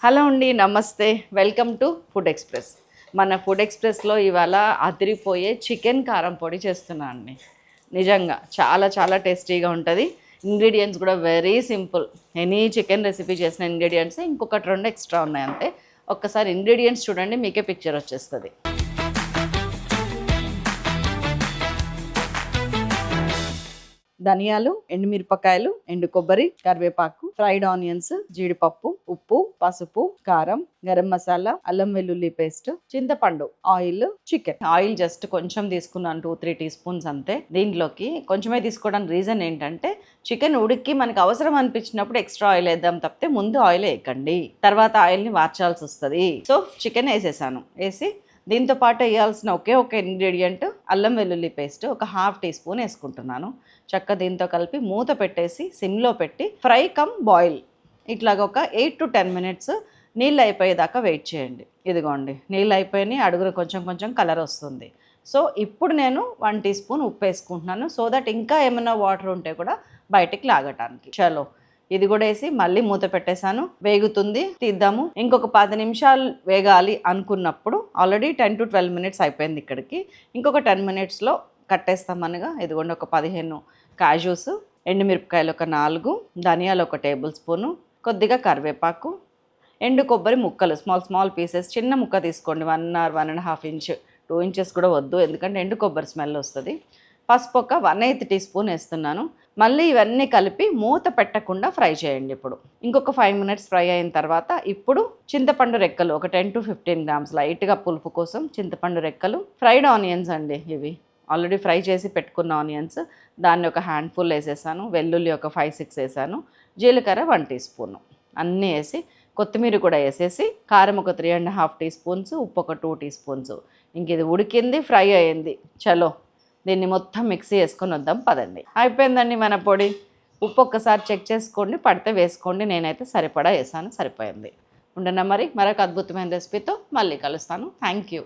Hello అండి, నమస్తే. Welcome to food express. మన ఫుడ్ ఎక్స్ప్రెస్లో ఇవాళ అదిరిపోయే చికెన్ కారం పొడి చేస్తున్నాను అండి. నిజంగా చాలా చాలా టేస్టీగా ఉంటుంది. ఇంగ్రీడియంట్స్ కూడా very simple. Any chicken recipe చేసిన ఇంగ్రీడియంట్స్ ఇంకొకటి రెండు ఎక్స్ట్రా ఉన్నాయి అంతే. ఒక్కసారి ఇంగ్రీడియంట్స్ చూడండి, మీకే పిక్చర్ వచ్చేస్తుంది. ధనియాలు, ఎండుమిరపకాయలు, ఎండు కొబ్బరి, కరివేపాకు, ఫ్రైడ్ ఆనియన్స్, జీడిపప్పు, ఉప్పు, పసుపు, కారం, గరం మసాలా, అల్లం వెల్లుల్లి పేస్ట్, చింతపండు, ఆయిల్, చికెన్. ఆయిల్ జస్ట్ కొంచెం తీసుకున్నాను, 2-3 టీ స్పూన్స్ అంతే. దీంట్లోకి కొంచెమే తీసుకోవడానికి రీజన్ ఏంటంటే చికెన్ ఉడికి మనకు అవసరం అనిపించినప్పుడు ఎక్స్ట్రా ఆయిల్ వేద్దాం తప్పితే ముందు ఆయిల్ వేయకండి, తర్వాత ఆయిల్ని మార్చాల్సి వస్తుంది. సో చికెన్ వేసేసాను. వేసి దీంతో పాటు వేయాల్సిన ఒకే ఒక ఇంగ్రీడియంట్ అల్లం వెల్లుల్లి పేస్ట్ ఒక 1/2 టీ స్పూన్ వేసుకుంటున్నాను. చక్క దీంతో కలిపి మూత పెట్టేసి సిమ్లో పెట్టి ఫ్రై కమ్ బాయిల్ ఇట్లాగ ఒక 8 to 10 మినిట్స్ నీళ్ళు అయిపోయేదాకా వెయిట్ చేయండి. ఇదిగోండి, నీళ్ళు అయిపోయినాయి, అడుగున కొంచెం కొంచెం కలర్ వస్తుంది. సో ఇప్పుడు నేను 1 టీ స్పూన్ ఉప్పు వేసుకుంటున్నాను, సో దట్ ఇంకా ఏమైనా వాటర్ ఉంటే కూడా బయటికి లాగటానికి. చలో ఇది కూడా వేసి మళ్ళీ మూత పెట్టేశాను. వేగుతుంది, తీద్దాము. ఇంకొక 10 నిమిషాలు వేగాలి అనుకున్నప్పుడు ఆల్రెడీ 10 to 12 మినిట్స్ అయిపోయింది ఇక్కడికి. ఇంకొక 10 మినిట్స్లో కట్టేస్తామనగా ఇదిగోండి, ఒక 15 కాజూస్, ఎండుమిరపకాయలు ఒక 4, ధనియాలు ఒక టేబుల్ స్పూను, కొద్దిగా కరివేపాకు, ఎండు కొబ్బరి ముక్కలు స్మాల్ పీసెస్, చిన్న ముక్క తీసుకోండి, 1 or 1.5 ఇంచ్, 2 ఇంచెస్ కూడా వద్దు, ఎందుకంటే ఎండు కొబ్బరి స్మెల్ వస్తుంది. పసుపు ఒక 1/8 టీ స్పూన్ వేస్తున్నాను. మళ్ళీ ఇవన్నీ కలిపి మూత పెట్టకుండా ఫ్రై చేయండి. ఇప్పుడు ఇంకొక 5 మినిట్స్ ఫ్రై అయిన తర్వాత ఇప్పుడు చింతపండు రెక్కలు ఒక 10 to 15 గ్రామ్స్ లైట్గా పులుపు కోసం చింతపండు రెక్కలు, ఫ్రైడ్ ఆనియన్స్ అండి, ఇవి ఆల్రెడీ ఫ్రై చేసి పెట్టుకున్న ఆనియన్స్, దాన్ని ఒక హ్యాండ్ఫుల్ వేసేసాను. వెల్లుల్లి ఒక 5-6 వేసాను. జీలకర్ర 1 టీ స్పూన్ అన్నీ వేసి, కొత్తిమీర కూడా వేసేసి, కారం ఒక 3.5 టీ స్పూన్స్, ఉప్పు ఒక 2 టీ స్పూన్స్. ఇంక ఇది ఉడికింది, ఫ్రై అయ్యింది. చలో దీన్ని మొత్తం మిక్సీ వేసుకొని వద్దాం పదండి. అయిపోయిందండి మన పొడి. ఉప్పు ఒక్కసారి చెక్ చేసుకోండి, పడితే వేసుకోండి. నేనైతే సరిపడా వేసాను, సరిపోయింది. ఉండనా మరి మరొక అద్భుతమైన రెసిపీతో మళ్ళీ కలుస్తాను. Thank you.